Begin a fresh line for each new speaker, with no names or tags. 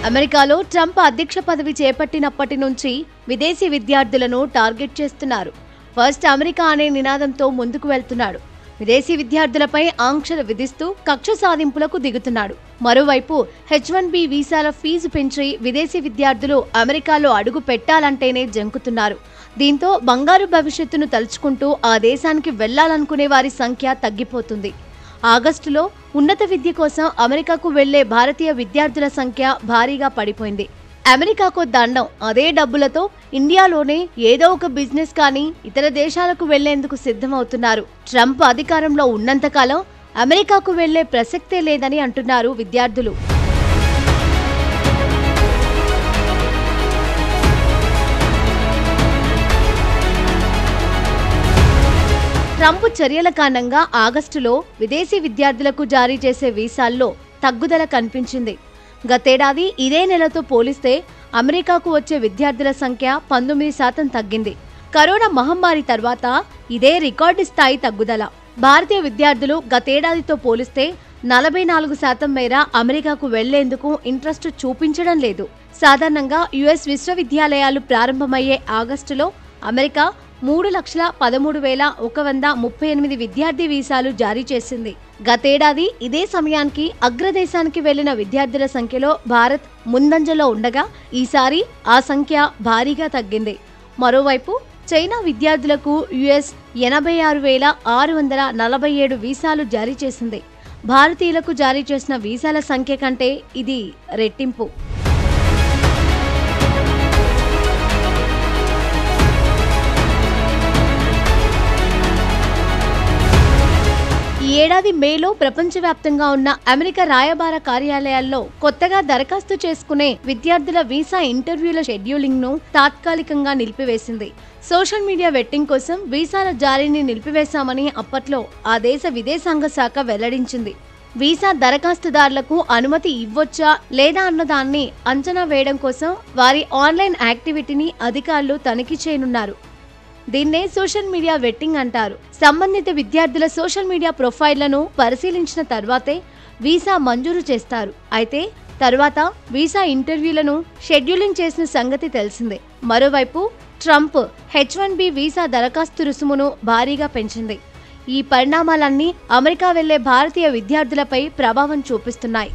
అమెరికాలో ట్రంప్ అధ్యక్ష పదవి చేపట్టినప్పటి నుంచి విదేశీ విద్యార్థులను టార్గెట్ చేస్తున్నారు. ఫస్ట్ అమెరికా అనే నినాదంతో ముందుకు వెళ్తున్నాడు. విదేశీ విద్యార్థులపై ఆంక్షలు విధిస్తూ కక్ష సాధింపులకు దిగుతున్నాడు. మరోవైపు H1B వీసాల ఫీజు పెంచి విదేశీ విద్యార్థులు అమెరికాలో అడుగు పెట్టాలంటేనే జంకుతున్నారు. దీంతో బంగారు భవిష్యత్తును తలుచుకుంటూ ఆ దేశానికి వెళ్లాలనుకునే వారి సంఖ్య తగ్గిపోతుంది. ఆగస్టులో ఉన్నత విద్య కోసం అమెరికాకు వెళ్లే భారతీయ విద్యార్థుల సంఖ్య భారీగా పడిపోయింది. అమెరికాకు దండం, అదే డబ్బులతో ఇండియాలోనే ఏదో ఒక బిజినెస్ కానీ ఇతర దేశాలకు వెళ్లేందుకు సిద్ధమవుతున్నారు. ట్రంప్ అధికారంలో ఉన్నంతకాలం అమెరికాకు వెళ్లే ప్రసక్తే లేదని అంటున్నారు విద్యార్థులు. ట్రంప్ చర్యల కారణంగా ఆగస్టులో విదేశీ విద్యార్థులకు జారీ చేసే వీసాల్లో తగ్గుదల కనిపించింది. గతేడాది ఇదే నెలతో పోలిస్తే అమెరికాకు వచ్చే విద్యార్థుల సంఖ్య 19% తగ్గింది. కరోనా మహమ్మారి తర్వాత ఇదే రికార్డు స్థాయి తగ్గుదల. భారతీయ విద్యార్థులు గతేడాదితో పోలిస్తే 44% మేర అమెరికాకు వెళ్లేందుకు ఇంట్రెస్ట్ చూపించడం లేదు. సాధారణంగా US విశ్వవిద్యాలయాలు ప్రారంభమయ్యే ఆగస్టులో అమెరికా 3,13,138 విద్యార్థి వీసాలు జారీ చేసింది. గతేడాది ఇదే సమయానికి అగ్రదేశానికి వెళ్లిన విద్యార్థుల సంఖ్యలో భారత్ ముందంజలో ఉండగా ఈసారి ఆ సంఖ్య భారీగా తగ్గింది. మరోవైపు చైనా విద్యార్థులకు US 86,647 వీసాలు జారీ చేసింది. భారతీయులకు జారీ చేసిన వీసాల సంఖ్య కంటే ఇది రెట్టింపు. ఈ ఏడాది మేలో ప్రపంచవ్యాప్తంగా ఉన్న అమెరికా రాయబార కార్యాలయాల్లో కొత్తగా దరఖాస్తు చేసుకునే విద్యార్థుల వీసా ఇంటర్వ్యూల షెడ్యూలింగ్ ను తాత్కాలికంగా నిలిపివేసింది. సోషల్ మీడియా వెట్టింగ్ కోసం వీసాల జారీని నిలిపివేశామని అప్పట్లో ఆ దేశ విదేశాంగ శాఖ వెల్లడించింది. వీసా దరఖాస్తుదారులకు అనుమతి ఇవ్వొచ్చా లేదా అన్నదాన్ని అంచనా వేయడం కోసం వారి ఆన్లైన్ యాక్టివిటీని అధికారులు తనిఖీ చేయనున్నారు. దీన్నే సోషల్ మీడియా వెట్టింగ్ అంటారు. సంబంధిత విద్యార్థుల సోషల్ మీడియా ప్రొఫైళ్లను పరిశీలించిన తర్వాతే వీసా మంజూరు చేస్తారు. అయితే తర్వాత వీసా ఇంటర్వ్యూలను షెడ్యూలింగ్ చేసిన సంగతి తెలిసిందే. మరోవైపు ట్రంప్ H1B వీసా దరఖాస్తు రుసుమును భారీగా పెంచింది. ఈ పరిణామాలన్నీ అమెరికా వెళ్లే భారతీయ విద్యార్థులపై ప్రభావం చూపిస్తున్నాయి.